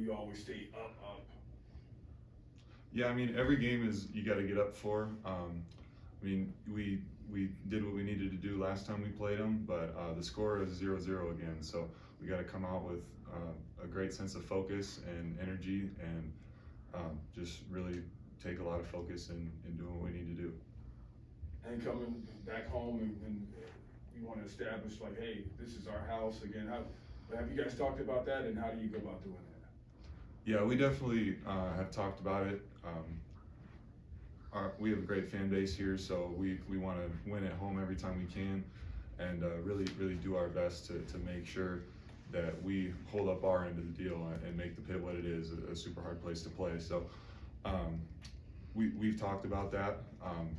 you always stay up? Yeah, I mean, every game is you got to get up for. I mean, we did what we needed to do last time we played them, but the score is 0-0 again. So we got to come out with a great sense of focus and energy, and just really take a lot of focus in doing what we need to do. And coming back home and you want to establish like, hey, this is our house again. Have you guys talked about that, and how do you go about doing that? Yeah, we definitely have talked about it. We have a great fan base here, so we want to win at home every time we can, and really do our best to make sure that we hold up our end of the deal and make the Pit what it is, a super hard place to play. So we've talked about that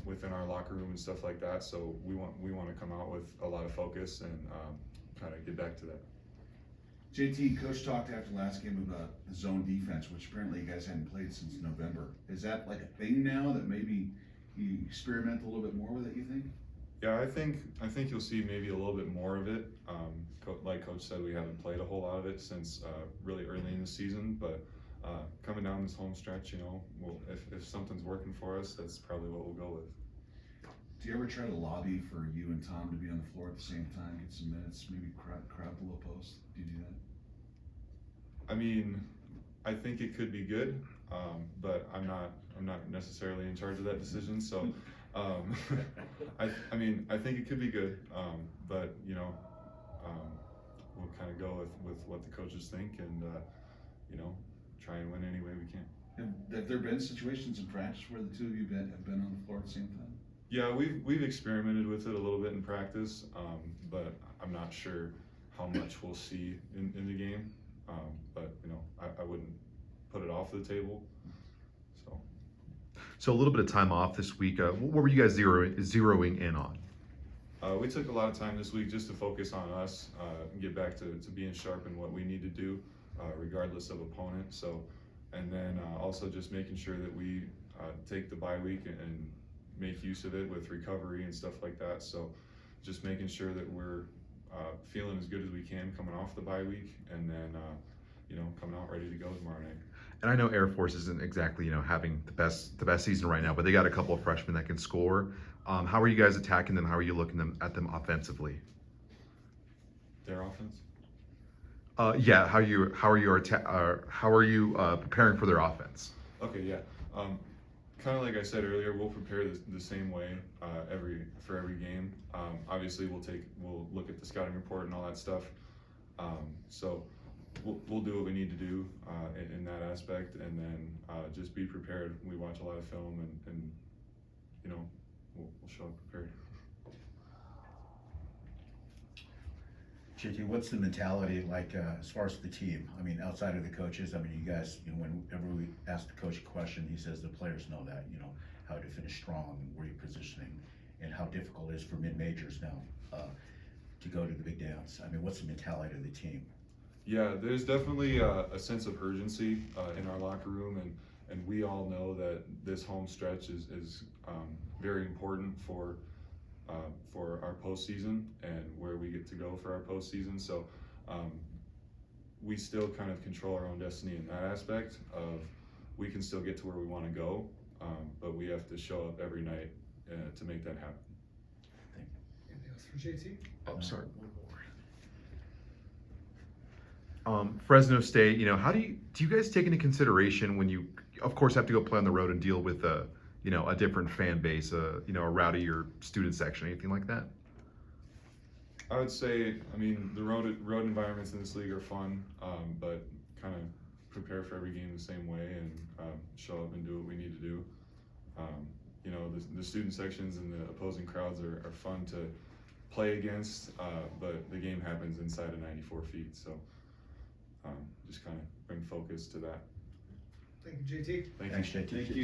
within our locker room and stuff like that. So we want to come out with a lot of focus and kind of get back to that. JT, Coach talked after last game about the zone defense, which apparently you guys hadn't played since November. Is that like a thing now that maybe you experiment a little bit more with it, you think? Yeah, I think you'll see maybe a little bit more of it. Like Coach said, we haven't played a whole lot of it since really early in the season, but coming down this home stretch, if something's working for us, that's probably what we'll go with. Do you ever try to lobby for you and Tom to be on the floor at the same time, get some minutes, maybe crowd the low post? Do you do that? I mean, I think it could be good, but I'm not necessarily in charge of that decision. So, I mean, I think it could be good, but we'll kind of go with what the coaches think, and try and win any way we can. Have there been situations in practice where the two of you have been on the floor at the same time? Yeah, we've experimented with it a little bit in practice, but I'm not sure how much we'll see in the game. But I wouldn't put it off the table. So a little bit of time off this week. What were you guys zeroing in on? We took a lot of time this week just to focus on us and get back to being sharp in what we need to do, regardless of opponent. So, and then also just making sure that we take the bye week and make use of it with recovery and stuff like that. So just making sure that we're feeling as good as we can coming off the bye week, and then coming out ready to go tomorrow night. And I know Air Force isn't exactly having the best season right now, but they got a couple of freshmen that can score. How are you guys attacking them? How are you looking at them offensively? Their offense? Yeah. How are you preparing for their offense? Okay. Yeah. Kind of like I said earlier, we'll prepare the same way for every game. Obviously, we'll look at the scouting report and all that stuff. So we'll do what we need to do in that aspect, and then just be prepared. We watch a lot of film, and we'll show up prepared. JT, what's the mentality like as far as the team? I mean, outside of the coaches, I mean, you guys, whenever we ask the coach a question, he says the players know that, how to finish strong and where you're positioning, and how difficult it is for mid-majors now to go to the big dance. I mean, what's the mentality of the team? Yeah, there's definitely a sense of urgency in our locker room, and we all know that this home stretch is very important for our postseason and where we get to go for our postseason. So we still kind of control our own destiny in that aspect of we can still get to where we want to go, but we have to show up every night to make that happen. Thank you. Anything else for JT? Oh, sorry. Fresno State, how do you guys take into consideration when you, of course, have to go play on the road and deal with a different fan base, a rowdier student section, anything like that? I would say, I mean, the road environments in this league are fun, but kind of prepare for every game the same way and show up and do what we need to do. The student sections and the opposing crowds are fun to play against, but the game happens inside of 94 feet, so just kind of bring focus to that. Thank you, JT. Thank Thanks, you. JT. Thank you.